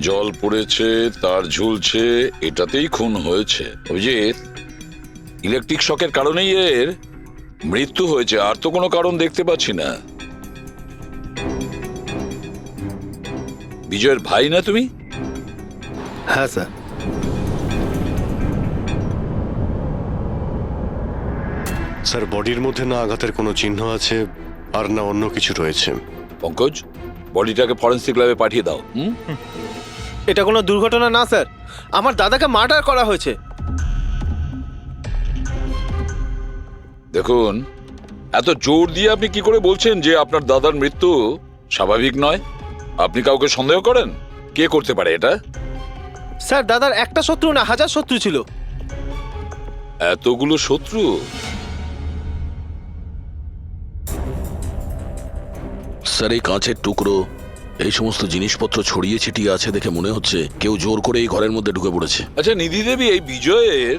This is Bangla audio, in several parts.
জল পড়েছে, তার ঝুলছে, এটাতেই খুন হয়েছে। অভিজিৎ, ইলেকট্রিক শকের কারণেই এর মৃত্যু হয়েছে, আর তো কোনো কারণ দেখতে পাচ্ছি না। বিজয়ের ভাই না তুমি? হ্যাঁ স্যার। স্যার, বডির মধ্যে না আঘাতের কোনো চিহ্ন আছে আর না অন্য কিছু রয়েছে। পঙ্কজ, বডিটাকে ফরেন্সিক ল্যাবে পাঠিয়ে দাও। এটা কোনো দুর্ঘটনা না স্যার, আমার দাদাকে মার্ডার করা হয়েছে। দেখুন, এত জোর দিয়ে আপনি কি করে বলছেন যে আপনার দাদার মৃত্যু স্বাভাবিক নয়? আপনি কাউকে সন্দেহ করেন? কে করতে পারে এটা? স্যার, দাদার একটা শত্রু না, হাজার শত্রু ছিল। এতগুলো শত্রু? স্যার, এই কাঁচের টুকরো, এই সমস্ত জিনিসপত্র ছড়িয়ে ছিটিয়ে আছে দেখে মনে হচ্ছে কেউ জোর করে এই ঘরের মধ্যে ঢুকে পড়েছে। আচ্ছা নিধি দেবী, এই বিজয়ের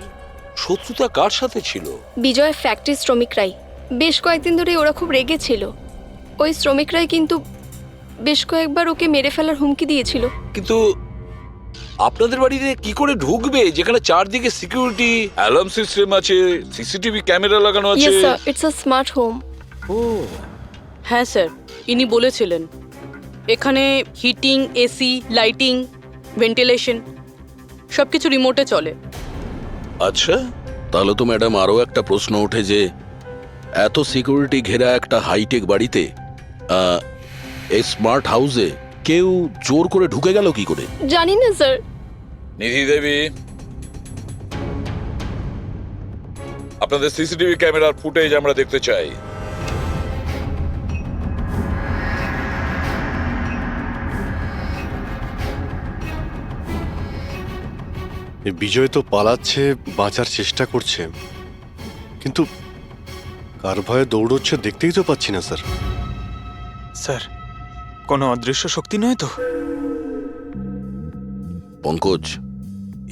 শত্রুতা কার সাথে ছিল? বিজয় ফ্যাক্টরি শ্রমিকরাই। বেশ কয়েকদিন ধরে ওরা খুব রেগে ছিল। ওই শ্রমিকরাই কিন্তু বেশ কয়েকবার ওকে মেরে ফেলার হুমকি দিয়েছিল। কিন্তু আপনাদের বাড়িতে কি করে ঢুকবে যেখানে চারদিকে সিকিউরিটি, অ্যালার্ম সিস্টেম আছে, সিসিটিভি ক্যামেরা লাগানো আছে? Yes sir, it's a smart home. ও, হ্যাঁ স্যার, ইনি বলেছিলেন এখানে হিটিং, এসি, লাইটিং, ভেন্টিলেশন সবকিছু রিমোটে চলে। আচ্ছা। তাহলে তো ম্যাডাম আরও একটা প্রশ্ন ওঠে যে এত সিকিউরিটি ঘেরা একটা হাইটেক বাড়িতে, এই স্মার্ট হাউসে কেউ জোর করে ঢুকে গেল কি করে? জানি না স্যার। নিধি দেবী, আপনাদের সিসিটিভি ক্যামেরার ফুটেজ আমরা দেখতে চাই। এই বিজয় তো পালাচ্ছে, বাঁচার চেষ্টা করছে, কিন্তু কার ভয়ে দৌড়চ্ছে দেখতেই তো পাচ্ছি না স্যার। স্যার, কোনো অদৃশ্য শক্তি নয় তো? পঙ্কজ,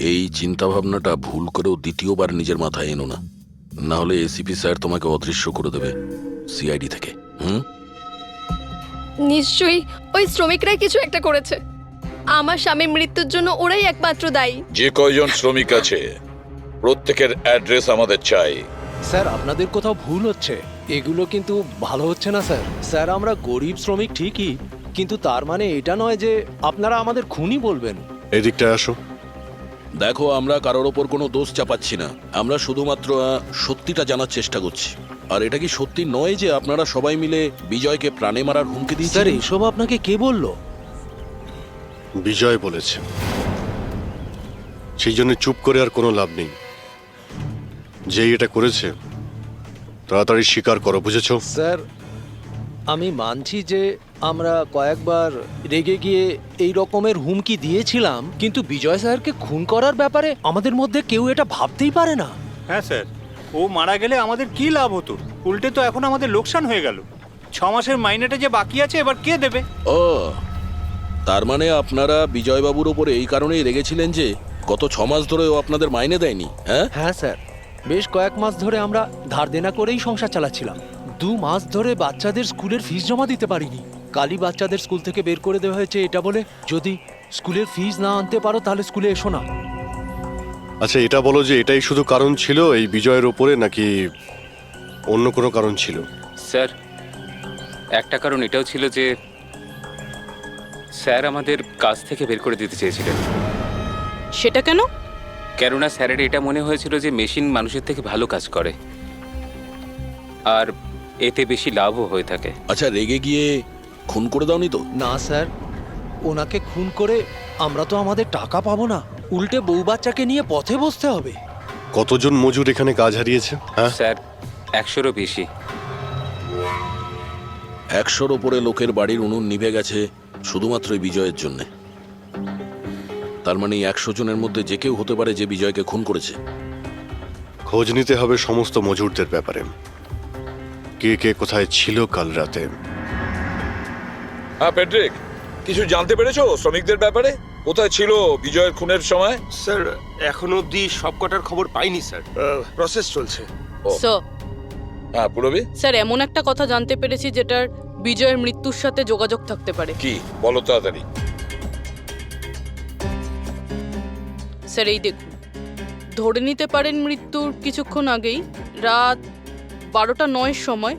এই চিন্তাভাবনাটা ভুল করেও দ্বিতীয়বার নিজের মাথায় এনো না, না হলে এসিপি স্যার তোমাকে অদৃশ্য করে দেবে সিআইডি থেকে। নিশ্চয়ই ওই শ্রমিকরাই কিছু একটা করেছে। আমার স্বামীর মৃত্যুর জন্য ওরাই একমাত্র দায়ী। যে কয়জন শ্রমিক আছে প্রত্যেকের অ্যাড্রেস আমাদের চাই। স্যার, আপনাদের কোথাও ভুল হচ্ছে, এগুলো কিন্তু ভালো হচ্ছে না স্যার। স্যার, আমরা গরিব শ্রমিক ঠিকই, কিন্তু তার মানে এটা নয় যে আপনারা আমাদের খুনি বলবেন। এই দিকটায় আসো। দেখো, আমরা কারোর ওপর কোনো দোষ চাপাচ্ছি না, আমরা শুধুমাত্র সত্যিটা জানার চেষ্টা করছি। আর এটা কি সত্যি নয় যে আপনারা সবাই মিলে বিজয়কে প্রাণে মারার হুমকি স্যার, দিয়েছেন? এসব আপনাকে কে বললো? বিজয় বলেছে, সেই জন্য চুপ করে আর কোনো লাভ নেই। যেই এটা করেছে তাড়াতাড়ি স্বীকার করো, বুঝেছো? স্যার, আমি মানছি যে আমরা কয়েকবার রেগে গিয়ে এই রকমের হুমকি দিয়েছিলাম, কিন্তু বিজয় স্যারকে খুন করার ব্যাপারে আমাদের মধ্যে কেউ এটা ভাবতেই পারে না। হ্যাঁ স্যার, ও মারা গেলে আমাদের কি লাভ হতো? উল্টে তো এখন আমাদের লোকসান হয়ে গেল। 6 মাসের মাইনেটা যে বাকি আছে এবার কে দেবে? ও, তার মানে আপনারা বিজয়বাবুর ওপরে এই কারণেই রেগেছিলেন যে গত 6 মাস ধরে ও আপনাদের মাইনে দেয়নি? হ্যাঁ হ্যাঁ স্যার, বেশ কয়েক মাস ধরে আমরা ধার দেনা করেই সংসার চালাচ্ছিলাম। 2 মাস ধরে বাচ্চাদের স্কুলের ফিস জমা দিতে পারিনি। কালই বাচ্চাদের স্কুল থেকে বের করে দেওয়া হয়েছে এটা বলে, যদি স্কুলের ফিস না আনতে পারো তাহলে স্কুলে এসো না। আচ্ছা, এটা বলো যে এটাই শুধু কারণ ছিল এই বিজয়ের ওপরে, নাকি অন্য কোনো কারণ ছিল? স্যার, একটা কারণ এটাও ছিল যে স্যার আমাদের কাজ থেকে বের করে দিতে চেয়েছিলেন। সেটা কেন? কেননা স্যারের এটা মনে হয়েছিল যে মেশিন মানুষের থেকে ভালো কাজ করে আর এতে বেশি লাভও হয়ে থাকে। আচ্ছা, রেগে গিয়ে খুন করে দাওনি তো? না স্যার, ওনাকে খুন করে আমরা তো আমাদের টাকা পাবো না, উল্টে বউ বাচ্চাকে নিয়ে পথে বসতে হবে। কতজন মজুর এখানে কাজ হারিয়েছে? হ্যাঁ স্যার, 100-রও বেশি। 100-র ওপরে লোকের বাড়ির উনুন নিভে গেছে শুধুমাত্র এই বিজয়ের জন্যে। তার মানে 100 জনের মধ্যে যে কেউ হতে পারে যে বিজয়কে খুন করেছে। খোঁজ নিতে হবে সমস্ত মজুরদের ব্যাপারে, কে কে কোথায় ছিল কাল রাতে। হ্যাঁ প্যাট্রিক, কিছু জানতে পেরেছো শ্রমিকদের ব্যাপারে? কোথায় ছিল বিজয়ের খুনের সময়? স্যার, এখনো অব্দি সব কটার খবর পাইনি স্যার, প্রসেস চলছে। স্যার, হ্যাঁ পুরবি, স্যার, এমন একটা কথা জানতে পেরেছি যেটার বিজয়ের মৃত্যুর সাথে যোগাযোগ থাকতে পারে। কি বলো তাড়াতাড়ি। স্যার এই দেখুন, ধরে নিতে পারেন মৃত্যুর কিছুক্ষণ আগেই রাত 12:09 সময়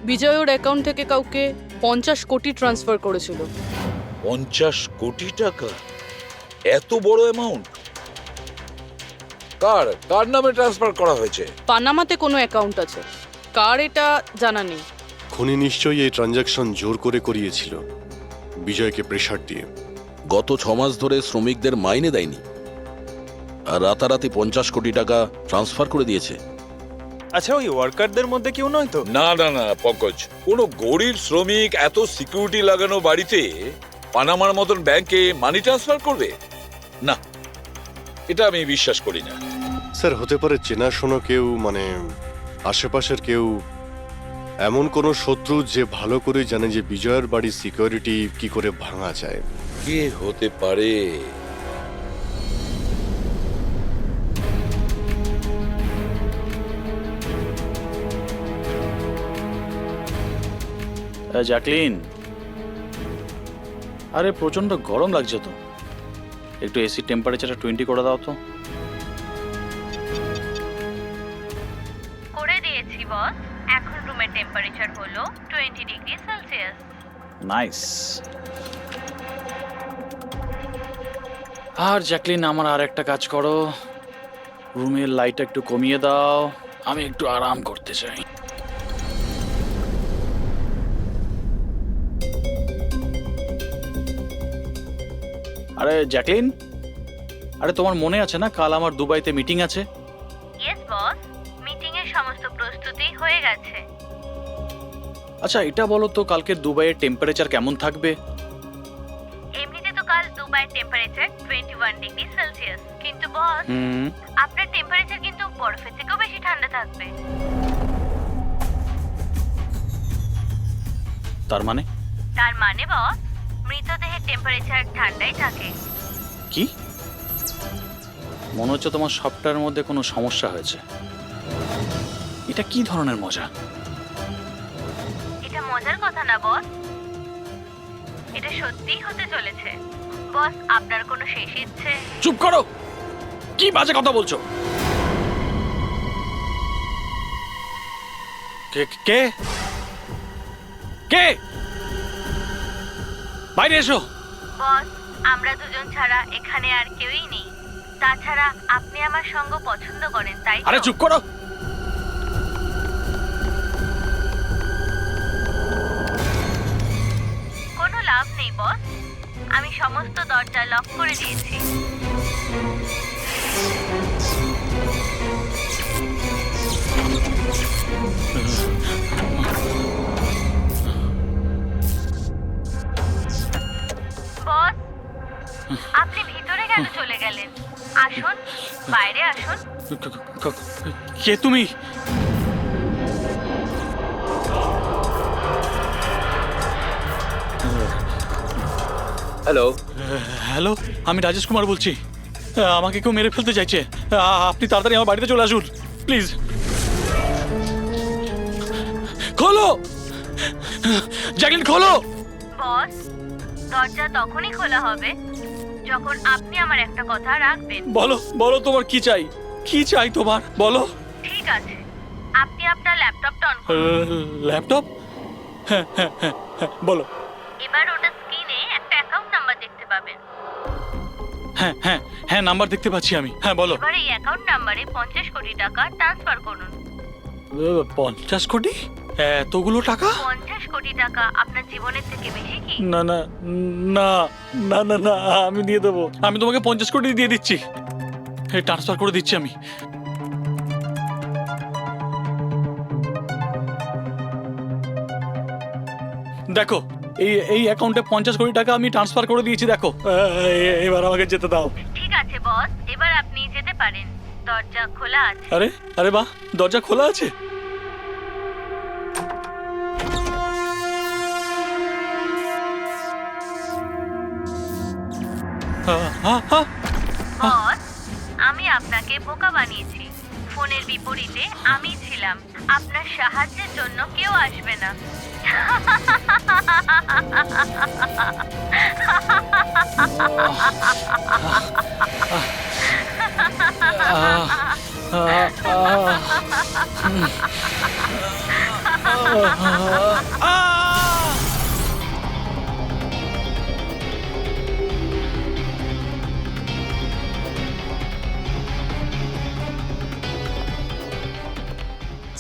বিজয় ওর অ্যাকাউন্ট থেকে কাউকে 50 কোটি ট্রান্সফার করেছিল। 50 কোটি টাকা? এত বড় অ্যামাউন্ট কার কার নামে ট্রান্সফার করা হয়েছে? পানামাতে কোনো অ্যাকাউন্ট আছে, কার এটা জানা নেই। খুনি নিশ্চয়ই এই ট্রানজাকশন জোর করে করিয়েছিল, বিজয়কে প্রেশার দিয়ে। গত 6 মাস ধরে শ্রমিকদের মাইনে দেয়নি, আর রাতারাতি 50 কোটি টাকা ট্রান্সফার করে দিয়েছে। আচ্ছা, ওই ওয়ার্কারদের মধ্যে কেউ নয় তো? না না না পঙ্কজ, কোন গরিব শ্রমিক এত সিকিউরিটি লাগানো বাড়িতে পানামার মতন ব্যাংকে মানি ট্রান্সফার করবে? না, এটা আমি বিশ্বাস করি না। স্যার, হতে পারে চেনাশোনা কেউ, মানে আশেপাশের কেউ, এমন কোনো শত্রু যে ভালো করে জানে যে বিজয়ের বাড়ির সিকিউরিটি কি করে ভাঙা যায়। কে হতে পারে? জ্যাকলিন, আরে প্রচন্ড গরম লাগছে তো, একটু এসি টেম্পারেচারটা 20 করে দাও তো। করে দিয়েছি বস। এখন রুমের টেম্পারেচার হলো 20 ডিগ্রি সেলসিয়াস। নাইস। আর জ্যাকলিন, আমার আর একটা কাজ করো, রুমের লাইটটা একটু কমিয়ে দাও, আমি একটু আরাম করতে চাই। আরে জ্যাকলিন, আরে তোমার মনে আছে না কাল আমার দুবাইতে মিটিং আছে? ইয়েস বস, মিটিং এর সমস্ত প্রস্তুতি হয়ে গেছে। আচ্ছা এটা বলো তো, কালকে দুবাইয়ের টেম্পারেচার কেমন থাকবে? এমনিতে তো কাল দুবাইয়ের টেম্পারেচার 21 ডিগ্রি সেলসিয়াস, কিন্তু বস আপনার টেম্পারেচার কিন্তু বরফের থেকেও বেশি ঠান্ডা থাকবে। তার মানে বস, মৃতদেহের টেম্পারেচার ঠান্ডাই থাকে। কি? মনে হচ্ছে তোমার সফটওয়্যারের মধ্যে কোনো সমস্যা হয়েছে। এটা কি ধরনের মজা? এটা মজার কথা না বস, এটা সত্যিই হতে চলেছে। বস, আপনার কোনো শেষ ইচ্ছে? চুপ করো, কি বাজে কথা বলছো? কে কে কে? বাইরে এসো। বস, আমরা দুজন ছাড়া এখানে আর কেউই নেই। তাছাড়া আপনি আমার সঙ্গ পছন্দ করেন, তাই তো? আরে চুপ করো। কোনো লাভ নেই বস, আমি সমস্ত দরজা লক করে দিয়েছি। বস, আপনি ভিতরে কেন চলে গেলেন? আসুন, বাইরে আসুন। কে তুমি? হ্যালো। হ্যালো, আমি রাজেশ কুমার বলছি। আমাকে কেউ মেরে ফেলতে চাইছে, আপনি তাড়াতাড়ি আমার বাড়িতে চলে আসুন প্লিজ। খোলো জ্যাকলিন, খোলো। বস, দরজা তখনই খোলা হবে যখন আপনি আমার একটা কথা রাখবেন। বলো বলো, তোমার কি চাই? কি চাই তোমার, বলো। ঠিক আছে, আপনি আপনার ল্যাপটপটা অন করুন। ল্যাপটপ? হ্যাঁ হ্যাঁ হ্যাঁ হ্যাঁ, বলো। এবার ওটা স্ক্রিনে একটা অ্যাকাউন্ট নাম্বার দেখতে পাবেন। হ্যাঁ হ্যাঁ হ্যাঁ, নাম্বার দেখতে পাচ্ছি আমি। হ্যাঁ বলো। এবার এই অ্যাকাউন্ট নাম্বারে 50 কোটি টাকা ট্রান্সফার করুন। 50 কোটি? এতগুলো টাকা? 50 কোটি টাকা আপনার জীবনের থেকে বেশি কি? না না না না না না, আমি দিয়ে দেবো। আমি তোমাকে 50 কোটি দিয়ে দিচ্ছি, ট্রান্সফার করে দিচ্ছি আমি। দেখো, এই অ্যাকাউন্টে 50 কোটি টাকা আমি ট্রান্সফার করে দিয়েছি, দেখো। এবার আমাকে যেতে দাও। ঠিক আছে বস, এবার আপনি যেতে পারেন। দরজা খোলা আছে। আরে আরে বাহ, দরজা খোলা আছে। বস, আমি আপনাকে বোকা বানিয়েছি। ফোনের বিপরীতে আমি ছিলাম। আপনার সাহায্যের জন্য কেউ আসবে না।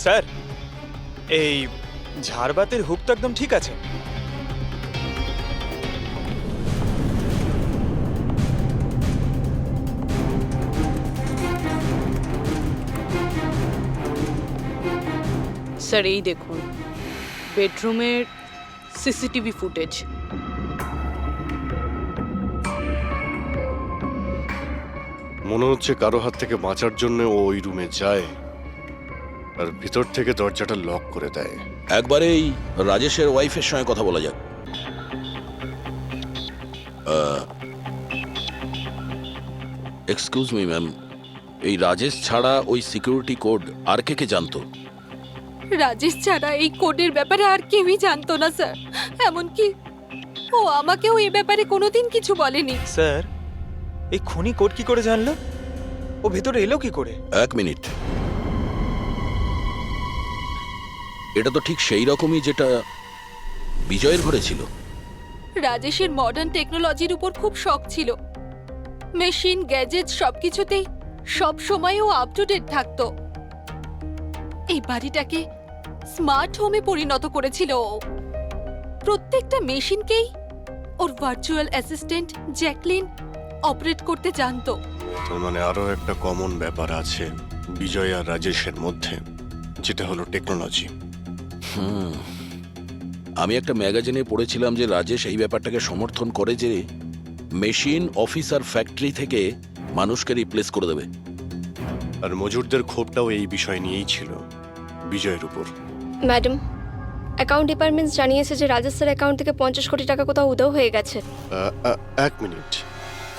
স্যার, এই ঝাড়বাতির হুক তো একদম ঠিক আছে। স্যার এই দেখুন বেডরুমের সিসিটিভি ফুটেজ। মনে হচ্ছে কারো হাত থেকে বাঁচার জন্য ও ওই রুমে যায় আর ভিতর থেকে দরজাটা লক করে দেয়। একবারে এই রাজেশের ওয়াইফের সঙ্গে কথা বলা যাক। এক্সকিউজ মি ম্যাম, এই রাজেশ ছাড়া ওই সিকিউরিটি কোড আর কে কে জানতো? রাজেশ ছাড়া এই কোডের ব্যাপারে আর কেউই জানতো না স্যার, এমনকি ও আমাকেও এই ব্যাপারে কোনোদিন কিছু বলেনি। স্যার, এই খুনি কোড কি করে জানলো? ও ভেতরে এলো কি করে? এক মিনিট, এটা তো ঠিক সেই রকমই যেটা বিজয়ের ঘরে ছিল। রাজেশের মডার্ন টেকনোলজির উপর খুব শখ ছিল। মেশিন, গ্যাজেট সবকিছুতেই সব সময় ও আপ টু ডেট থাকতো। এই বাড়িটাকে স্মার্ট হোমে পরিণত করেছিল ও। প্রত্যেকটা মেশিনকেই ওর ভার্চুয়াল অ্যাসিস্ট্যান্ট জ্যাকলিন অপারেট করতে জানতো। তার মানে আরো একটা কমন ব্যাপার আছে বিজয় আর রাজেশের মধ্যে, যেটা হলো টেকনোলজি। আমি একটা ম্যাগাজিনে পড়েছিলাম যে রাজেশ এই ব্যাপারটাকে সমর্থন করে যে মেশিন, অফিস আর ফ্যাক্টরি থেকে মানুষকে রিপ্লেস করে দেবে। আর মজুরদের ক্ষোভটাও এই বিষয় নিয়েই ছিল, বিজয়ের উপর। ম্যাডাম, অ্যাকাউন্ট ডিপার্টমেন্ট জানিয়েছে যে রাজেশ স্যার অ্যাকাউন্ট থেকে 50 কোটি টাকা কোথাও উধাও হয়ে গেছে। এক মিনিট,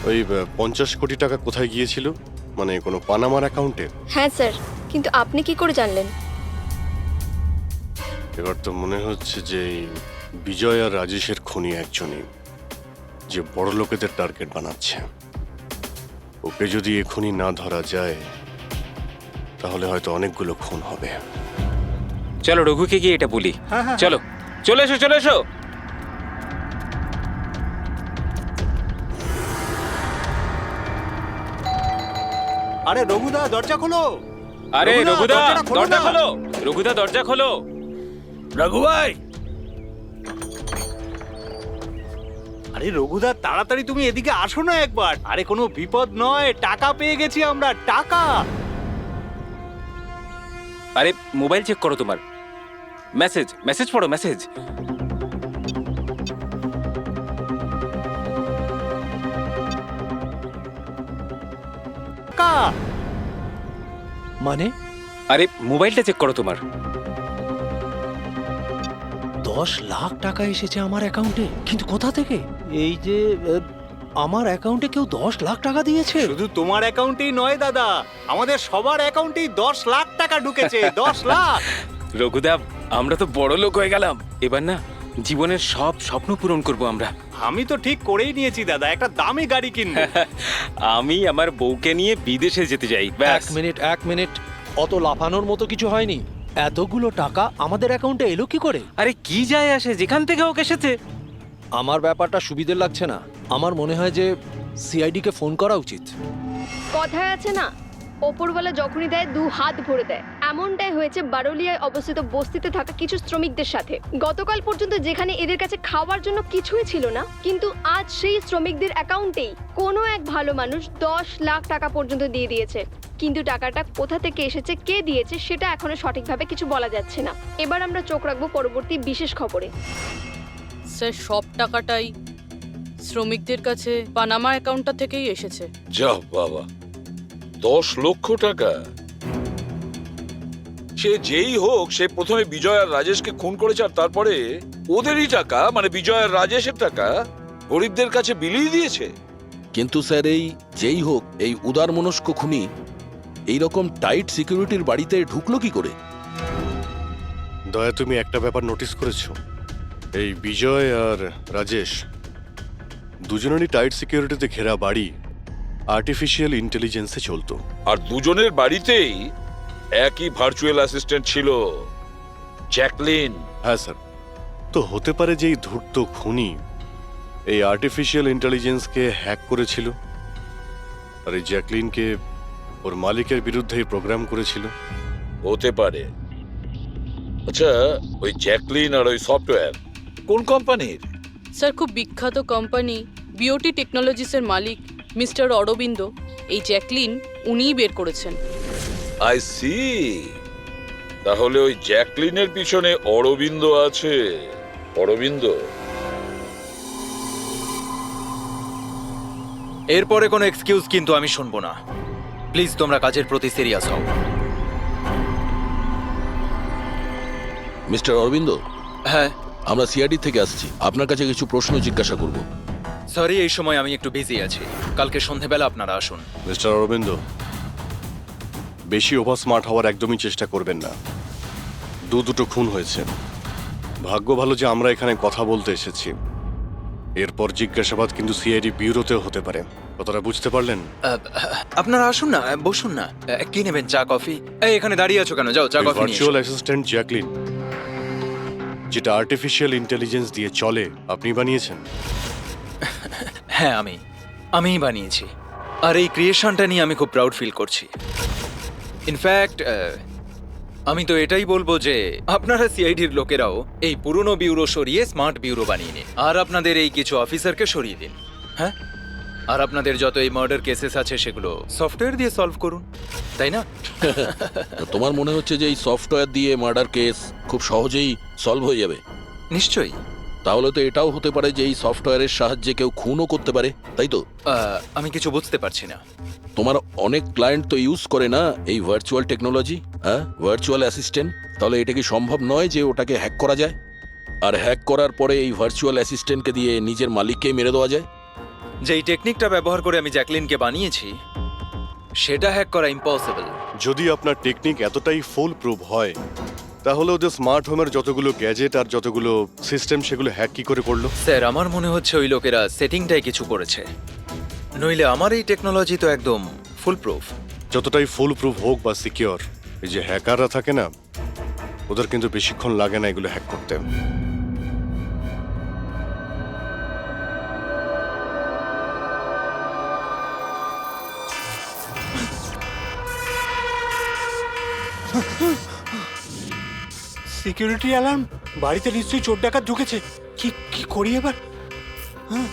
ওই 50 কোটি টাকা কোথায় গিয়েছিল? মানে কোনো পানামার অ্যাকাউন্টে? হ্যাঁ স্যার, কিন্তু আপনি কি করে জানলেন? এবার তো মনে হচ্ছে যে এই বিজয় আর রাজেশের খুনি একজনই, যে বড় লোকেদের টার্গেট বানাচ্ছে। ওকে যদি এখনই না ধরা যায় তাহলে হয়তো অনেকগুলো খুন হবে। চলো রঘুকে গিয়ে এটা বলি। চলো, চলে এসো, চলে এসো। আরে রঘুদা, দরজা খোলো। আরে রঘুদা, রঘুদা, দরজাটা খোলো দরজা না। খোলো। রঘুদা, দরজা খোলো। রঘু ভাই, আরে রঘুদা, তাড়াতাড়ি তুমি এদিকে আসো না একবার। আরে কোনো বিপদ নয়, টাকা পেয়ে গেছি আমরা, টাকা। আরে মোবাইল চেক করো তোমার। মেসেজ, মেসেজ পড়ো, মেসেজ। টাকা মানে আরে মোবাইলটা চেক করো তোমার। 10 লাখ টাকা এসেছে আমার অ্যাকাউন্টে, কিন্তু কোথা থেকে? এই যে আমার অ্যাকাউন্টে কেউ 10 লাখ টাকা দিয়েছে? শুধু তোমার অ্যাকাউন্টেই নয় দাদা, আমাদের সবার অ্যাকাউন্টেই 10 লাখ টাকা ঢুকেছে। 10 লাখ। রঘুদা, আমরা তো বড় লোক হয়ে গেলাম। এবার না জীবনের সব স্বপ্ন পূরণ করব আমরা। আমি তো ঠিক করেই নিয়েছি দাদা, একটা দামি গাড়ি কিনবো। আমি আমার বউকে নিয়ে বিদেশে যেতে চাই। ব্যাস। এক মিনিট, অত লাফানোর মতো কিছু হয়নি। এতগুলো টাকা আমাদের অ্যাকাউন্টে এলো কি করে? আরে কি যায় আসে, যেখান থেকে হোক এসেছে। আমার ব্যাপারটা সুবিধের লাগছে না। আমার মনে হয় যে সিআইডি কে ফোন করা উচিত। কথায় আছে না, ওপরওয়ালা যখনই দেয় 2 হাত ভরে দেয়। এমনটাই হয়েছে বারোলিয়ায় অবস্থিত বস্তিতে থাকা কিছু শ্রমিকদের সাথে। গতকাল পর্যন্ত যেখানে এদের কাছে খাওয়ার জন্য কিছুই ছিল না, কিন্তু আজ সেই শ্রমিকদের অ্যাকাউন্টেই কোনো এক ভালো মানুষ 10 লাখ টাকা পর্যন্ত দিয়ে দিয়েছে। কিন্তু টাকাটা কোথা থেকে এসেছে, কে দিয়েছে, সেটা এখনো সঠিকভাবে কিছু বলা যাচ্ছে না। এবার আমরা চোখ রাখবো পরবর্তী বিশেষ খবরে। স্যার সব টাকাটাই শ্রমিকদের কাছে পানামা অ্যাকাউন্টটা থেকেই এসেছে। যা বাবা, 10 লক্ষ টাকা! সে যেই হোক, সে প্রথমে বিজয় আর রাজেশকে খুন করেছে, আর তারপরে ওদেরই টাকা, মানে বিজয় আর রাজেশের টাকা গরিবদের কাছে বিলিয়ে দিয়েছে। কিন্তু স্যার, এই যেই হোক, এই উদারমনস্ক খুনি এইরকম টাইট সিকিউরিটির বাড়িতে ঢুকলো কি করে? দয়া, তুমি একটা ব্যাপার নোটিস করেছো? এই বিজয় আর রাজেশ দুজনেরই টাইট সিকিউরিটিতে ঘেরা বাড়ি, আর্টিফিশিয়াল ইন্টেলিজেন্সে চলতো। আর দুজনের বাড়িতেই একই ভার্চুয়াল অ্যাসিস্ট্যান্ট ছিল, জ্যাকলিন। হ্যাঁ স্যার। তো হতে পারে যে এই ধূর্ত খুনি এই আর্টিফিশিয়াল ইন্টেলিজেন্সকে হ্যাক করেছিল, আর এই জ্যাকলিনকে ওর মালিকের বিরুদ্ধে প্রোগ্রাম করেছিল। হতে পারে। আচ্ছা, ওই জ্যাকলিন আর ওই সফটওয়্যার কোন কোম্পানির? স্যার, খুব বিখ্যাত কোম্পানি বিওটি টেকনোলজিসের মালিক মিস্টার অরবিন্দ, এই জ্যাকলিন উনিই বের করেছেন। I see. তাহলে ওই জ্যাকলিনের পিছনে অরবিন্দ আছে। অরবিন্দ। এরপরে কোনো এক্সকিউজ কিন্তু আমি শুনবো না। প্লিজ তোমরা কাজের প্রতি সিরিয়াস হও। মিস্টার অরবিন্দ, হ্যাঁ, আমরা সিআইডি থেকে আসছি, আপনার কাছে কিছু প্রশ্ন জিজ্ঞাসা করব। সরি, এই সময় আমি একটু বিজি আছি। কালকে সন্ধেবেলা আপনারা আসুন। মিস্টার অরবিন্দ, বেশি ওভার স্মার্ট হওয়ার একদমই চেষ্টা করবেন না। দুটো খুন হয়েছে। ভাগ্য ভালো যে আমরা এখানে কথা বলতে এসেছি। এরপর জিজ্ঞাসাবাদ কিন্তু সিআইডি ব্যুরোতেও হতে পারে। কথাটা বুঝতে পারলেন? আপনারা আসুন না, বসুন না। কি নেবেন, চা কফি? এই এখানে দাঁড়িয়ে আছো কেন? যাও চা কফি নিয়ে ভার্চুয়াল এসো। অ্যাসিস্ট্যান্ট জ্যাকলিন, যেটা আর্টিফিশিয়াল ইন্টেলিজেন্স দিয়ে চলে, আপনি বানিয়েছেন? হ্যাঁ, আমিই বানিয়েছি। আর এই ক্রিয়েশনটা নিয়ে আমি খুব প্রাউড ফিল করছি। ইনফ্যাক্ট আমি তো এটাই বলবো যে আপনারা সিআইডির লোকেরাও এই পুরনো ব্যুরো সরিয়ে স্মার্ট ব্যুরো বানিয়ে নিন, আর আপনাদের এই কিছু অফিসারকে সরিয়ে দিন। হ্যাঁ, আর আপনাদের যত এই মার্ডার কেসেস আছে সেগুলো সফটওয়্যার দিয়ে সলভ করুন, তাই না? তোমার মনে হচ্ছে যে এই সফটওয়্যার দিয়ে মার্ডার কেস খুব সহজেই সলভ হয়ে যাবে? নিশ্চয়ই। তাহলে তো এটাও হতে পারে যে এই সফটওয়্যারের সাহায্যে কেউ খুনও করতে পারে, তাই তো? আমি কিছু বুঝতে পারছি না। তোমার অনেক ক্লায়েন্ট তো ইউজ করে না এই ভার্চুয়াল টেকনোলজি, হ্যাঁ, ভার্চুয়াল অ্যাসিস্ট্যান্ট। তাহলে এটা কি সম্ভব নয় যে ওটাকে হ্যাক করা যায়, আর হ্যাক করার পরে এই ভার্চুয়াল অ্যাসিস্ট্যান্টকে দিয়ে নিজের মালিককেই মেরে দেওয়া যায়? যেই টেকনিকটা ব্যবহার করে আমি জ্যাকলিনকে বানিয়েছি সেটা হ্যাক করা ইম্পসিবল। যদি আপনার টেকনিক এতটাই ফুল প্রুফ হয়, তাহলে ওদের স্মার্ট হোমের যতগুলো গ্যাজেট আর যতগুলো সিস্টেম, সেগুলো হ্যাক কি করে করলো? স্যার, আমার মনে হচ্ছে ওই লোকেরা সেটিংটাই কিছু করেছে, নইলে আমার এই টেকনোলজি তো একদম ফুল প্রুফ। যতটাই ফুল প্রুফ হোক বা সিকিউর, এই যে হ্যাকাররা থাকে না, ওদের কিন্তু বেশিক্ষণ লাগে না এগুলো হ্যাক করতে। Security alarm! বাড়িতে নিশ্চয়ই চোর ডাকাত ঢুকেছে। কি কি করি এবার? হ্যাঁ,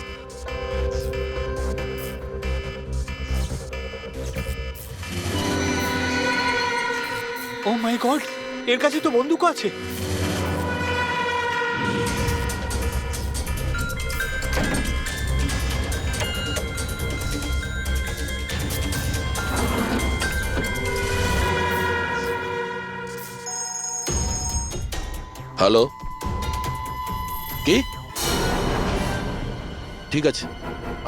ও মাই গড, এর কাছে তো বন্দুক আছে। হ্যালো, কি? ঠিক আছে,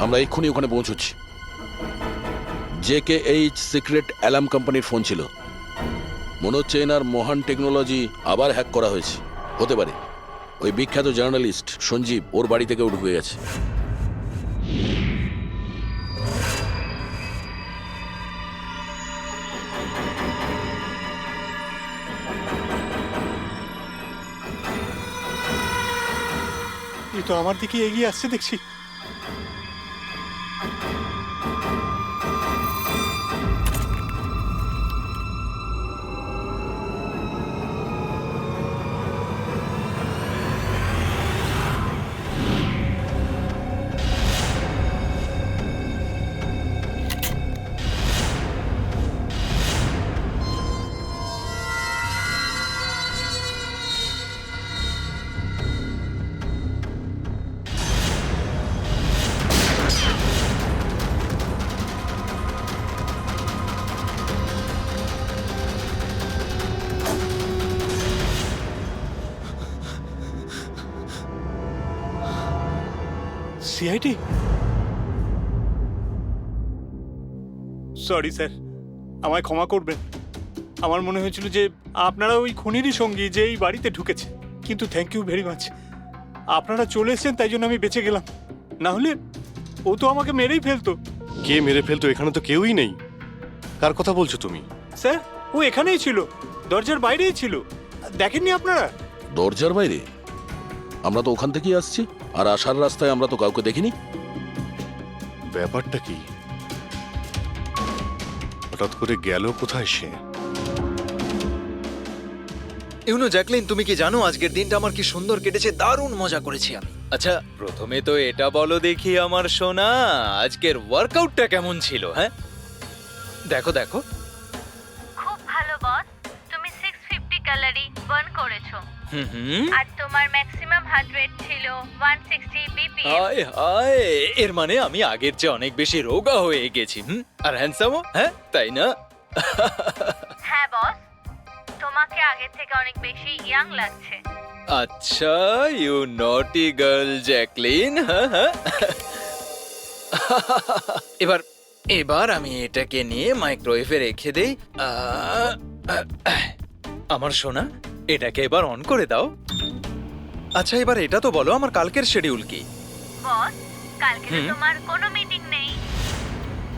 আমরা এক্ষুনি ওখানে পৌঁছচ্ছি। JKH সিক্রেট অ্যালার্ম কোম্পানির ফোন ছিল। মনে হচ্ছে এনার মহান টেকনোলজি আবার হ্যাক করা হয়েছে। হতে পারে ওই বিখ্যাত জার্নালিস্ট সঞ্জীব, ওর বাড়ি থেকেও ঢুকে গেছে। এই তো আমার দিকে এগিয়ে আসছে দেখছি। সিআইডি? সরি স্যার, আমায় ক্ষমা করবেন। আমার মনে হয়েছিল যে আপনারা ওই খুনিরই সঙ্গী যে এই বাড়িতে ঢুকেছে। কিন্তু থ্যাংক ইউ ভেরি মাচ, আপনারা চলে এসেছেন তাই জন্য আমি বেঁচে গেলাম। না হলে ও তো আমাকে মেরেই ফেলতো। কে মেরে ফেলতো এখানে তো কেউই নেই। কার কথা বলছো তুমি? স্যার ও এখানেই ছিল, দরজার বাইরেই ছিল, দেখেননি আপনারা? দরজার বাইরে? আমরা তো ওখান থেকেই আসছি, আর আসার রাস্তায় আমরা তো কাউকে দেখিনি। ব্যাপারটা কি? হঠাৎ করে গেল কোথায় সে? ইউনো জ্যাকলিন, তুমি কি জানো আজকের দিনটা আমার কি সুন্দর কেটেছে? দারুণ মজা করেছি আমি। আচ্ছা, প্রথমে তো এটা বলো দেখি আমার সোনা, আজকের ওয়ার্কআউটটা কেমন ছিল? হ্যাঁ, দেখো দেখো। খুব ভালো বস, তুমি 650 ক্যালোরি বার্ন করেছো হুম, আর তোমার ম্যাক্সিমাম হার্ট রেট ছিল 160 বিপিএম। হায় হায়, এর মানে আমি আগের চেয়ে অনেক বেশি রোগা হয়ে গেছি। আর হ্যান্ডসামও, হ্যাঁ তাই না? হ্যাঁ বস, তোমাকে আগের থেকে অনেক বেশি ইয়াং লাগছে। আচ্ছা, ইউ নটি গার্ল জ্যাকলিন। হ্যাঁ হ্যাঁ। এবার এবার আমি এটাকে নিয়ে মাইক্রোওয়েভে রেখে দেই। আমার সোনা, এটাকে এবার অন করে দাও। আচ্ছা, এবার এটা তো বলো আমার কালকের শিডিউল কি? বস, কালকে তো তোমার কোনো মিটিং নেই।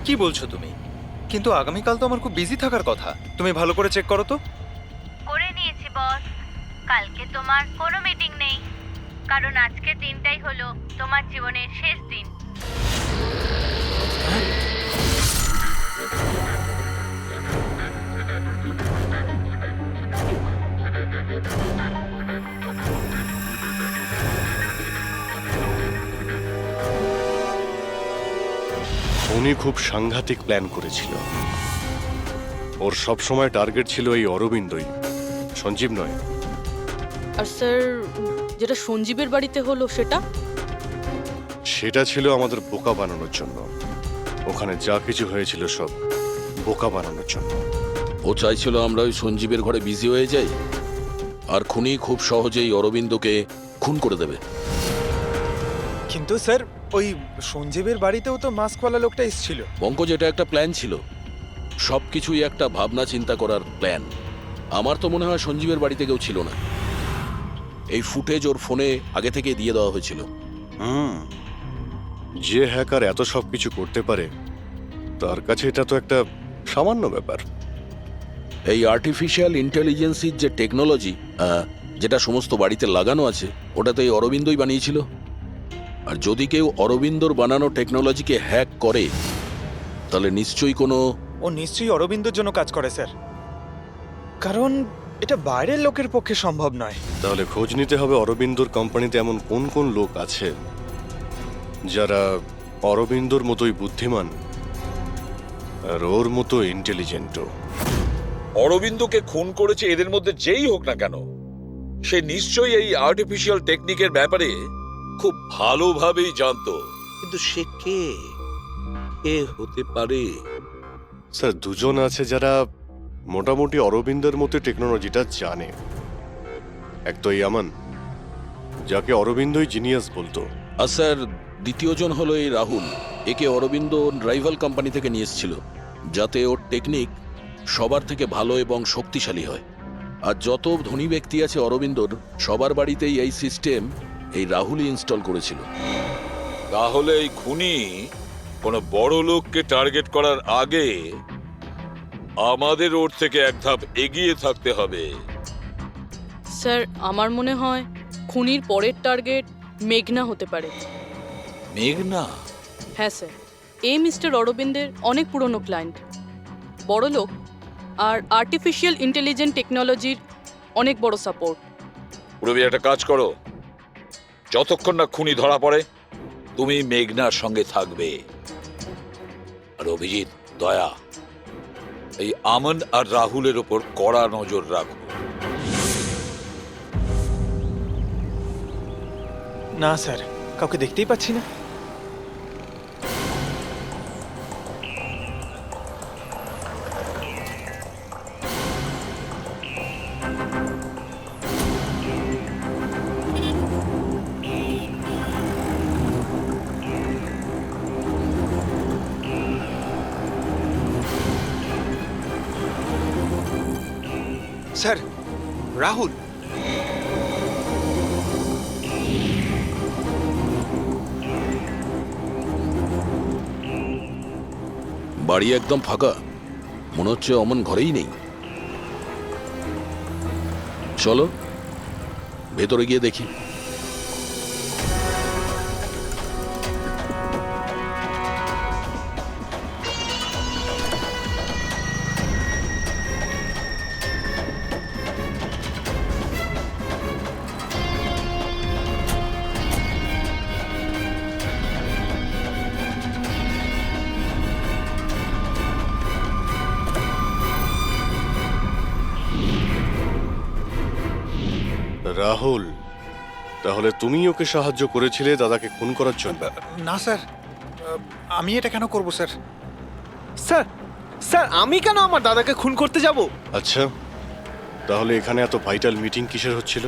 কি বলছো তুমি? কিন্তু আগামীকাল তো আমার খুব বিজি থাকার কথা। তুমি ভালো করে চেক করো তো। করে নিয়েছি বস, কালকে তোমার কোনো মিটিং নেই, কারণ আজকের দিনটাই হলো তোমার জীবনের শেষ দিন। উনি খুব সাংঘাতিক প্ল্যান করেছিল। ওর সবসময় টার্গেট ছিল এই অরবিন্দই, সঞ্জীব নয়। আর স্যার, যেটা সঞ্জীবের বাড়িতে হলো সেটা? সেটা ছিল আমাদের বোকা বানানোর জন্য। ওখানে যা কিছু হয়েছিল সব বোকা বানানোর জন্য। ও চাইছিল আমরা ওই সঞ্জীবের ঘরে বিজি হয়ে যাই, আর খুনি খুব সহজেই অরবিন্দকে খুন করে দেবে। কিন্তু স্যার, ওই সঞ্জীবের বাড়িতেও তো মাস্কওয়ালা লোকটা এসেছিল। পঙ্কজ, এটা একটা প্ল্যান ছিল, সবকিছুই একটা ভাবনা চিন্তা করার প্ল্যান। আমার তো মনে হয় সঞ্জীবের বাড়িতে কেউ ছিল না। এই ফুটেজ ওর ফোনে আগে থেকে দিয়ে দেওয়া হয়েছিল। যে হ্যাকার এত সব কিছু করতে পারে, তার কাছে এটা তো একটা সামান্য ব্যাপার। এই আর্টিফিশিয়াল ইন্টেলিজেন্সির যে টেকনোলজি, যেটা সমস্ত বাড়িতে লাগানো আছে, ওটা তো এই অরবিন্দই বানিয়েছিল। আর যদি কেউ অরবিন্দর বানানো টেকনোলজিকে হ্যাক করে, তাহলে নিশ্চয়ই কোনো... ও নিশ্চয়ই অরবিন্দর জন্য কাজ করে স্যার, কারণ এটা বাইরের লোকের পক্ষে সম্ভব নয়। তাহলে খোঁজ নিতে হবে অরবিন্দর কোম্পানিতে এমন কোন কোন লোক আছে যারা অরবিন্দর মতোই বুদ্ধিমান আর ওর মতো ইন্টেলিজেন্টও। অরবিন্দকে খুন করেছে এদের মধ্যে যেই হোক না কেন, সে নিশ্চয়ই এই আর্টিফিশিয়াল টেকনিকের ব্যাপারে খুব ভালোভাবেই জানতো। কিন্তু সে কে হতে পারে? স্যার, দুজন আছে যারা মোটামুটি অরবিন্দের মতো টেকনোলজিটা জানে। এক তো এই আমান, যাকে অরবিন্দই জিনিয়াস বলতো। আর স্যার, দ্বিতীয়জন হলো এই রাহুল। একে অরবিন্দ রাইভাল কোম্পানি থেকে নিয়ে এসেছিল, যাতে ওর টেকনিক সবার থেকে ভালো এবং শক্তিশালী হয়। আর যত ধনী ব্যক্তি আছে অরবিন্দর, সবার বাড়িতেই এই সিস্টেম এই রাহুলই ইনস্টল করেছিল। তাহলে এই খুনি কোনো বড় লোককে টার্গেট করার আগে আমাদের ওর থেকে এক ধাপ এগিয়ে থাকতে হবে। স্যার, আমার মনে হয় খুনির পরের টার্গেট মেঘনা হতে পারে। মেঘনা? হ্যাঁ স্যার, এই মিস্টার অরবিন্দের অনেক পুরনো ক্লায়েন্ট, বড় লোক, আর আর্টিফিশিয়াল ইন্টেলিজেন্ট টেকনোলজির অনেক বড় সাপোর্ট। পুরবি, একটা কাজ করো, যতক্ষণ না খুনি ধরা পড়ে তুমি মেঘনার সঙ্গে থাকবে। আর অভিজিৎ, দয়া, এই আমন আর রাহুলের ওপর কড়া নজর রাখো। না স্যার, কাউকে দেখতেই পাচ্ছি না। স্যার, রাহুল। বাড়ি একদম ফাঁকা, মনে হচ্ছে অমন ঘরেই নেই। চলো ভেতরে গিয়ে দেখি। রাহুল, তাহলে তুমি ওকে সাহায্য করেছিলে দাদাকে খুন করার জন্য? না স্যার, আমি এটা কেন করব স্যার? স্যার, স্যার আমি কেন আমার দাদাকে খুন করতে যাব? আচ্ছা, তাহলে এখানে এত ভাইটাল মিটিং কিসের হচ্ছিল?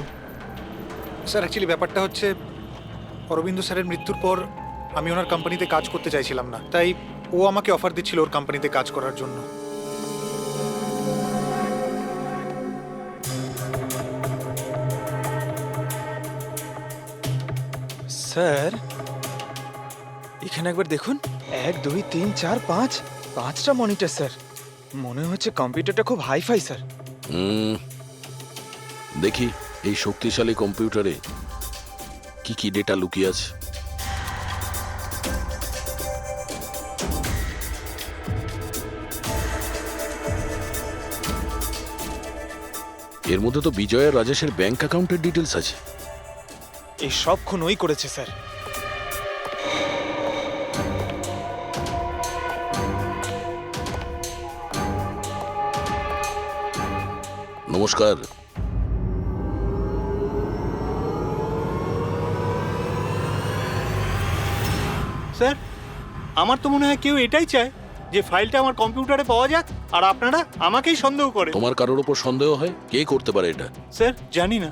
স্যার অ্যাকচুয়ালি ব্যাপারটা হচ্ছে, অরবিন্দ স্যারের মৃত্যুর পর আমি ওনার কোম্পানিতে কাজ করতে চাইছিলাম না, তাই ও আমাকে অফার দিচ্ছিল ওর কোম্পানিতে কাজ করার জন্য। স্যার এখানে একবার দেখুন, 1 2 3 4 5 5টা মনিটর স্যার। মনে হচ্ছে কম্পিউটারটা খুব হাইফাই স্যার। দেখি এই শক্তিশালী কম্পিউটারে কি কি ডেটা লুকিয়ে আছে। এর মধ্যে তো বিজয় আর রাজেশের ব্যাংক অ্যাকাউন্টের ডিটেলস আছে। এই সব খুন ওই করেছে স্যার। নমস্কার। স্যার, আমার তো মনে হয় কেউ এটাই চায় যে ফাইলটা আমার কম্পিউটারে পাওয়া যাক, আর আপনারা আমাকেই সন্দেহ করে। তোমার কারোর উপর সন্দেহ হয়? কে করতে পারে এটা? স্যার জানি না,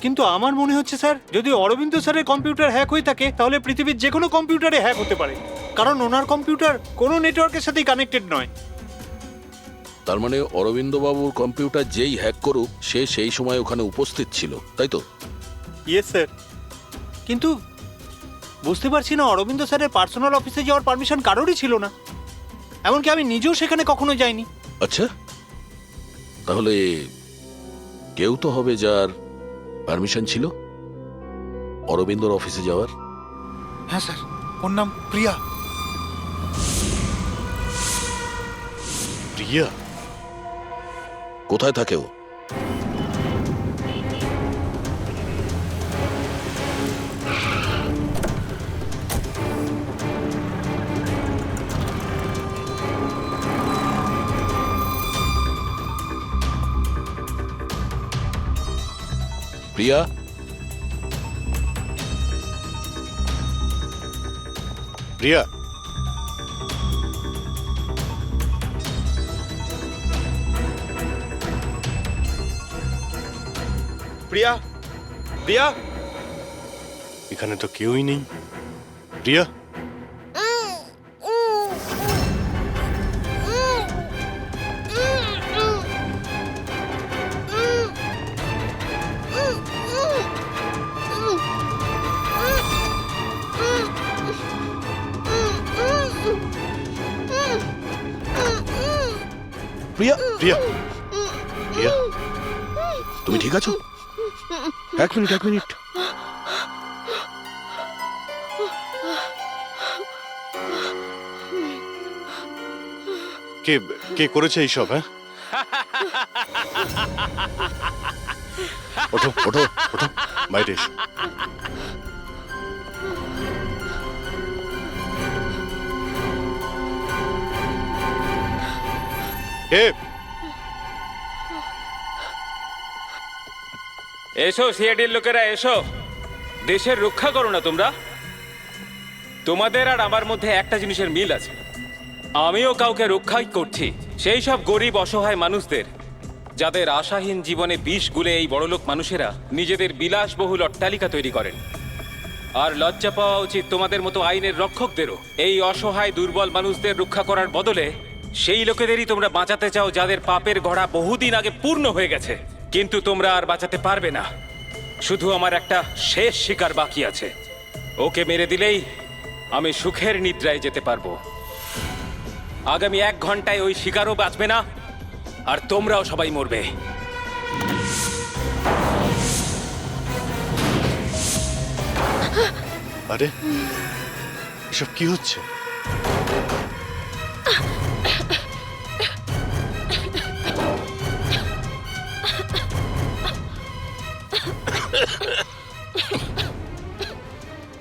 কিন্তু আমার মনে হচ্ছে স্যার, যদি অরবিন্দ স্যারের কম্পিউটার হ্যাক হয়ে থাকে তাহলে পৃথিবীর যে কোনো কম্পিউটারে হ্যাক হতে পারে, কারণ ওনার কম্পিউটার কোনো নেটওয়ার্কের সাথেই কানেক্টেড নয়। তার মানে অরবিন্দ বাবুর কম্পিউটার যেই হ্যাক করুক সে সেই সময় ওখানে উপস্থিত ছিল, তাই তো? ইয়েস স্যার, কিন্তু বুঝতে পারছি না, অরবিন্দ স্যারের পার্সোনাল অফিসে যাওয়ার পারমিশন কারোরই ছিল না, এমনকি আমি নিজেও সেখানে কখনো যাইনি। আচ্ছা, তাহলে কেউ তো হবে যার পারমিশন ছিল অরবিন্দর অফিসে যাওয়ার। হ্যাঁ স্যার, ওর নাম প্রিয়া। প্রিয়া? কোথায় থাকে ও? প্রিয়া? প্রিয়া? প্রিয়া? প্রিয়া? এখানে তো কেউই নেই। প্রিয়া? প্রিয়া? প্রিয়া? প্রিয়া? তুমি ঠিক আছো? এক মিনিট। কে কে করেছে এইসব? হ্যাঁ, ওঠো ওঠো ওঠো, বাইরে এসো। কে? এসো সিআইডির লোকেরা, এসো। দেশের রক্ষা করো না তোমরা? তোমাদের আর আমার মধ্যে একটা জিনিসের মিল আছে, আমিও কাউকে রক্ষাই করছি, সেই সব গরিব অসহায় মানুষদের যাদের আশাহীন জীবনে বিষ গুলে এই বড়লোক মানুষেরা নিজেদের বিলাসবহুল অট্টালিকা তৈরি করেন। আর লজ্জা পাওয়া উচিত তোমাদের মতো আইনের রক্ষকদেরও। এই অসহায় দুর্বল মানুষদের রক্ষা করার বদলে সেই লোকেদেরই তোমরা বাঁচাতে চাও যাদের পাপের ঘোড়া বহুদিন আগে পূর্ণ হয়ে গেছে, কিন্তু তোমরা আর বাঁচাতে পারবে না। শুধু আমার একটা শেষ শিকার বাকি আছে, ওকে মেরে দিলেই আমি সুখের নিদ্রায় যেতে পারবো। আগামী 1 ঘন্টায় ওই শিকারও বাঁচবে না, আর তোমরাও সবাই মরবে। আরে এসব কি হচ্ছে?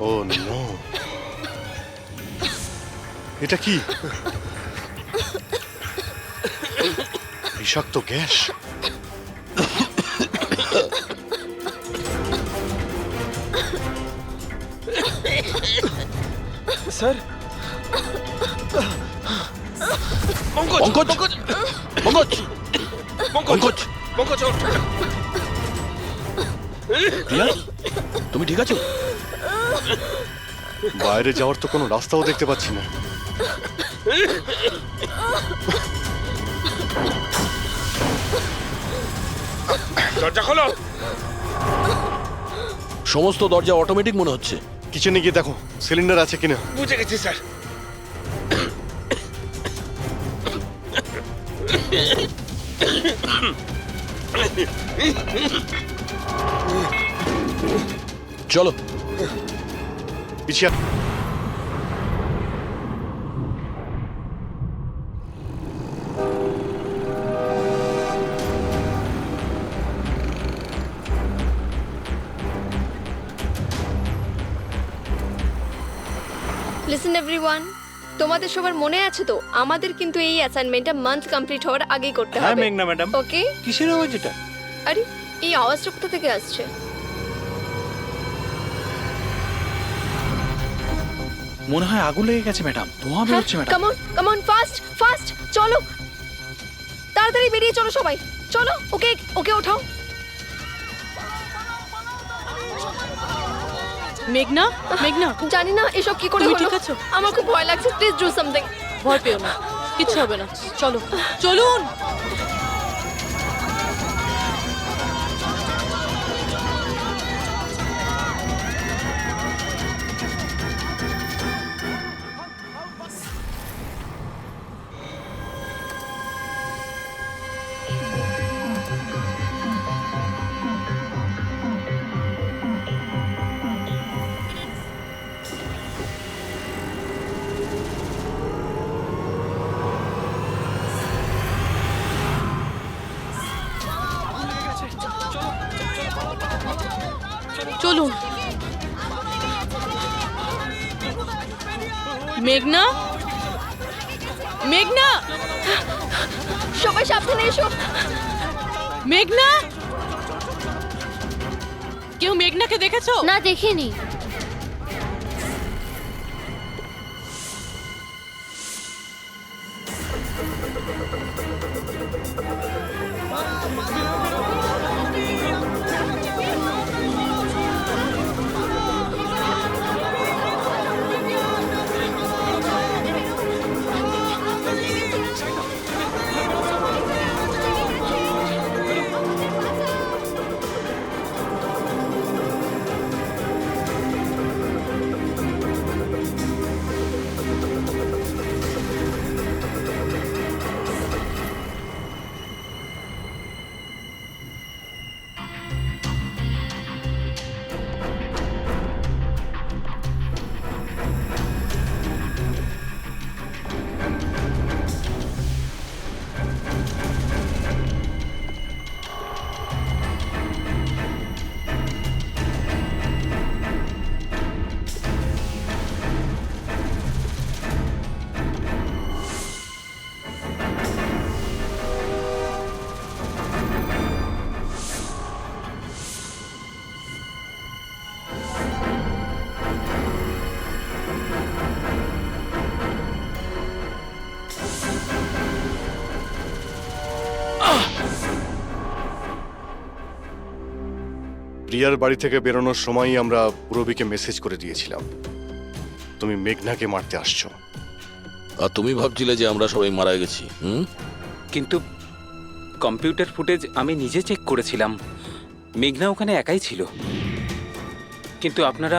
ও নো, এটা কি? বিষাক্ত গ্যাস। স্যার, পঙ্কজ পঙ্কজ পঙ্কজ পঙ্কজ পঙ্কজ, ওঠ। প্রিয়া, তুমি ঠিক আছো? বাইরে যাওয়ার তো কোনো রাস্তাও দেখতে পাচ্ছি না। দরজা খোলো। সমস্ত দরজা অটোমেটিক মনে হচ্ছে। কিচেনে গিয়ে দেখো সিলিন্ডার আছে কিনা। বুঝে গেছি স্যার। চলো। পিছিয়ে লিসেন এভরিওয়ান, তোমাদের সবার মনে আছে তো আমাদের কিন্তু এই অ্যাসাইনমেন্টটা মান্থ কমপ্লিট হওয়ার আগেই করতে হ্যাঁ হবে। মেঘনা ম্যাডাম। ওকে? কিসের আওয়াজ এটা? আরে এই আওয়াজটা কোথা থেকে আসছে? মনে হয় আগুন লেগে গেছে ম্যাডাম, ধোঁয়া বেরোচ্ছে madam. Come on fast fast, চলো তাড়াতাড়ি বেরিয়ে চলো সবাই, চলো। ওকে ওকে ওঠাও। মেঘনা, মেঘনা, জানি না এসব কি করে তুমি হলো। ঠিক আছো? আমার খুব ভয় লাগছে, প্লিজ ডু সামথিং। ভয় পেও না, কিচ্ছু হবে না। চলো, চলুন। চলুন। মেঘনা, মেঘনা, সবাই সাবধানে এসো। মেঘনা, কেউ মেঘনাকে দেখেছো? না, দেখিনি। প্রিয়ার বাড়ি থেকে বেরোনোর সময়ই আমরা পূরবীকে মেসেজ করে দিয়েছিলাম তুমি মেঘনাকে মারতে আসছো। আর তুমি ভাবছিলে যে আমরা সবাই মারা গেছি? কিন্তু কম্পিউটার ফুটেজ আমি নিজে চেক করেছিলাম, মেঘনা ওখানে একাই ছিল। কিন্তু আপনারা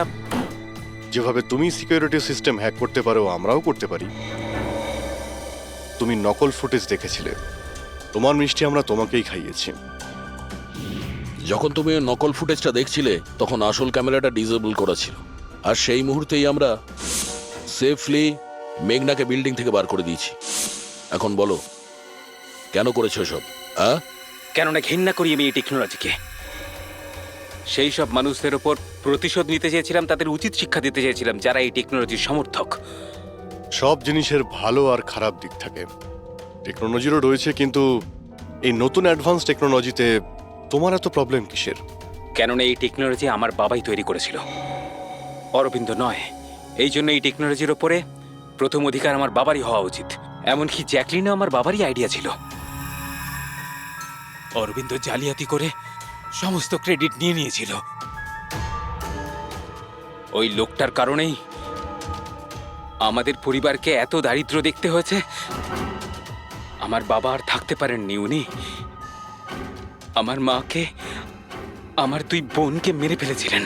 যেভাবে তুমি সিকিউরিটি সিস্টেম হ্যাক করতে পারো আমরাও করতে পারি। তুমি নকল ফুটেজ দেখেছিলে। তোমার মিষ্টি আমরা তোমাকেই খাইয়েছি। যখন তুমি ওই নকল ফুটেজটা দেখছিলে তখন আসল ক্যামেরাটা ডিসেবল করা ছিল, আর সেই মুহূর্তেই আমরা সেফলি মেঘনাকে বিল্ডিং থেকে বার করে দিয়েছি। এখন বলো কেন করেছো সব? কেননা ঘৃণা করি আমি এই টেকনোলজিকে। সেই সব মানুষদের ওপর প্রতিশোধ নিতে চেয়েছিলাম, তাদের উচিত শিক্ষা দিতে চেয়েছিলাম যারা এই টেকনোলজির সমর্থক। সব জিনিসের ভালো আর খারাপ দিক থাকে, টেকনোলজিরও রয়েছে, কিন্তু এই নতুন অ্যাডভান্স টেকনোলজিতে তোমার এত প্রবলেম কিসের? কেননা এই টেকনোলজি আমার বাবাই তৈরি করেছিল, অরবিন্দ নয়। এই জন্য এই টেকনোলজির ওপরে প্রথম অধিকার আমার বাবারই হওয়া উচিত। এমনকি জ্যাকলিনও আমার বাবারই আইডিয়া ছিল। অরবিন্দ জালিয়াতি করে সমস্ত ক্রেডিট নিয়ে নিয়েছিল। ওই লোকটার কারণেই আমাদের পরিবারকে এত দারিদ্র দেখতে হয়েছে। আমার বাবা আর থাকতে পারেননি, উনি আমার মাকে, আমার দুই বোনকে মেরে ফেলেছিলেন,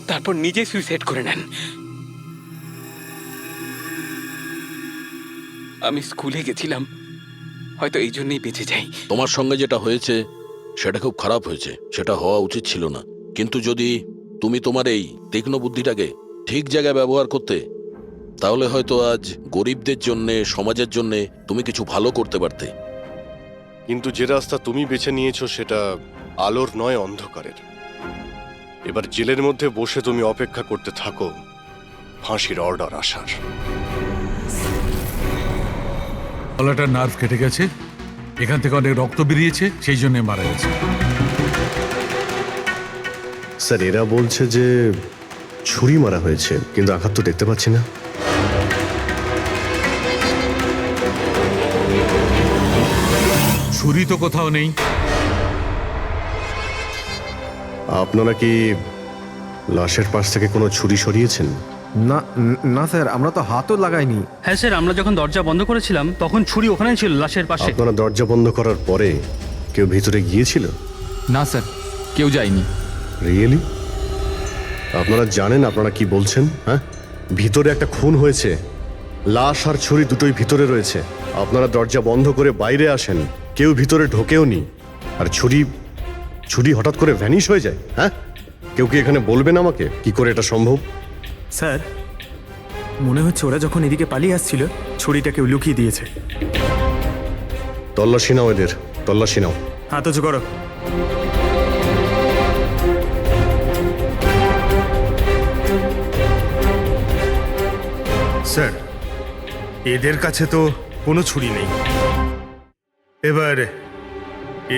তারপর নিজে সুইসাইড করে নেন। আমি স্কুলে গেছিলাম, হয়তো এই জন্যই বেঁচে যাই। তোমার সঙ্গে যেটা হয়েছে সেটা খুব খারাপ হয়েছে, সেটা হওয়া উচিত ছিল না। কিন্তু যদি তুমি তোমার এই তীক্ষ্ণ বুদ্ধিটাকে ঠিক জায়গায় ব্যবহার করতে, তাহলে হয়তো আজ গরিবদের জন্যে, সমাজের জন্যে তুমি কিছু ভালো করতে পারতে। কিন্তু যে রাস্তা তুমি বেছে নিয়েছো সেটা আলোর নয়, অন্ধকারের। এবার জেলের মধ্যে বসে তুমি অপেক্ষা করতে থাকো ফাঁসির অর্ডার আসার। গলাটার নার্ভ কেটে গেছে, এখান থেকে অনেক রক্ত বেরিয়েছে, সেই জন্য মারা গেছে। স্যার, এরা বলছে যে ছুরি মারা হয়েছে, কিন্তু আঘাত তো দেখতে পাচ্ছি না। ছুরি তো কোথাও নেই। আপনারা কি লাশের পাশ থেকে কোনো ছুরি সরিয়েছেন? না না স্যার, আমরা তো হাতও লাগাইনি। হ্যাঁ স্যার, আমরা যখন দরজা বন্ধ করেছিলাম তখন ছুরি ওখানেই ছিল, লাশের পাশে। আপনারা দরজা বন্ধ করার পরে কেউ ভিতরে গিয়েছিল? না স্যার, কেউ যায়নি। রিয়েলি? আপনারা জানেন আপনারা কি বলছেন? হ্যাঁ, ভিতরে একটা খুন হয়েছে, লাশ আর ছুরি দুটোই ভিতরে রয়েছে। আপনারা দরজা বন্ধ করে বাইরে আসেন, কেউ ভিতরে ঢোকেও নি, আর ছুরি হঠাৎ করে ভ্যানিশ হয়ে যায়। হ্যাঁ, কেউ কি এখানে বলবেন আমাকে কি করে এটা সম্ভব? স্যার, মনে হচ্ছে ওরা যখন এদিকে পালিয়ে আসছিল ছুরিটা কেউ লুকিয়ে দিয়েছে। তল্লাশি নাও এদের, তল্লাশি নাও। হাত উঁচু করো। স্যার, এদের কাছে তো কোনো ছুরি নেই। এবার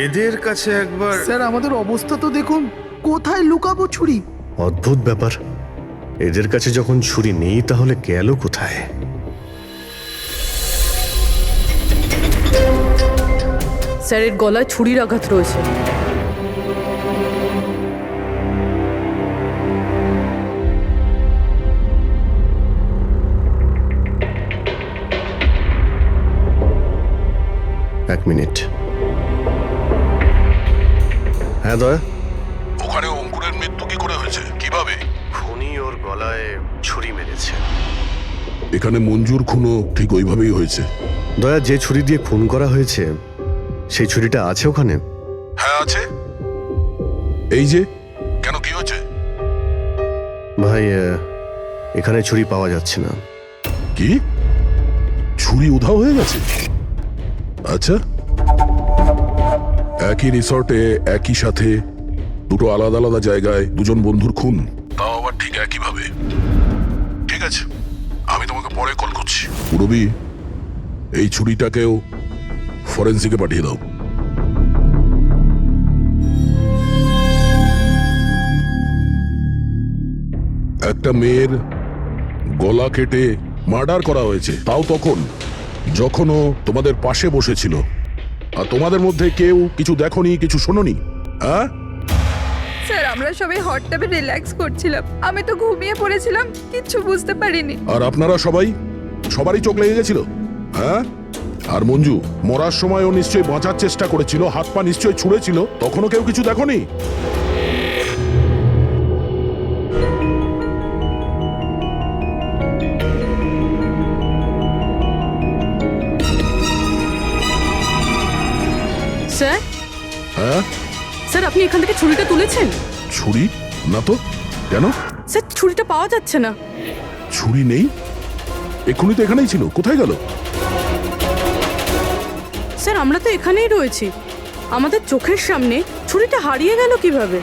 এদের কাছে একবার। স্যার, আমাদের অবস্থা তো দেখুন, কোথায় লুকাবো ছুরি? অদ্ভুত ব্যাপার, এদের কাছে যখন ছুরি নেই তাহলে গেল কোথায়? স্যারের গলায় ছুরির আঘাত রয়েছে। এক মিনিট। হ্যাঁ দয়া, ওখানে অঙ্কুরের মৃত্যু কি করে হয়েছে, কিভাবে? খুনি ওর গলায় ছুরি মেরেছে। এখানে মঞ্জুর খুনও ঠিক ওইভাবেই হয়েছে। দয়া, যে ছুরি দিয়ে খুন করা হয়েছে সেই ছুরিটা আছে ওখানে? হ্যাঁ আছে। এই যে, কেন কি হয়েছে? ভাই, এখানে ছুরি পাওয়া যাচ্ছে না। কি? ছুরি উধাও হয়ে গেছে? আচ্ছা, একই রিসর্টে একই সাথে দুটো আলাদা আলাদা জায়গায় দুজন বন্ধুর খুন, তাও আবার ঠিক একইভাবে। ঠিক আছে, আমি তোমাকে পরে কল করছি। পুরবি, এই ছুরিটাকেও ফরেন্সিকে পাঠিয়ে দাও। একটা মেয়ের গলা কেটে মার্ডার করা হয়েছে, তাও তখন যখন ও তোমাদের পাশে বসেছিল, আর তোমাদের মধ্যে কেউ কিছু দেখোনি, কিছু শোনোনি। হ্যাঁ স্যার, আমরা সবাই হট টাবে রিল্যাক্স করছিলাম, আমি তো ঘুমিয়ে পড়েছিলাম, কিচ্ছু বুঝতে পারিনি। আর আপনারা সবারই চোখ লেগে গেছিল। হ্যাঁ, আর মঞ্জু মরার সময় ও নিশ্চয়ই বাঁচার চেষ্টা করেছিল, হাত পা নিশ্চয়ই ছুঁড়েছিল, তখনও কেউ কিছু দেখোনি? আপনি এখান থেকে ছুরিটা তুলেছেন? ছুরি না তো, কেন? স্যার ছুরিটা পাওয়া যাচ্ছে না। ছুরি নেই? এক্ষুনি তো এখানেই ছিল, কোথায় গেল? স্যার আমরা তো এখানেই রয়েছি, আমাদের চোখের সামনে ছুরিটা হারিয়ে গেল কিভাবে?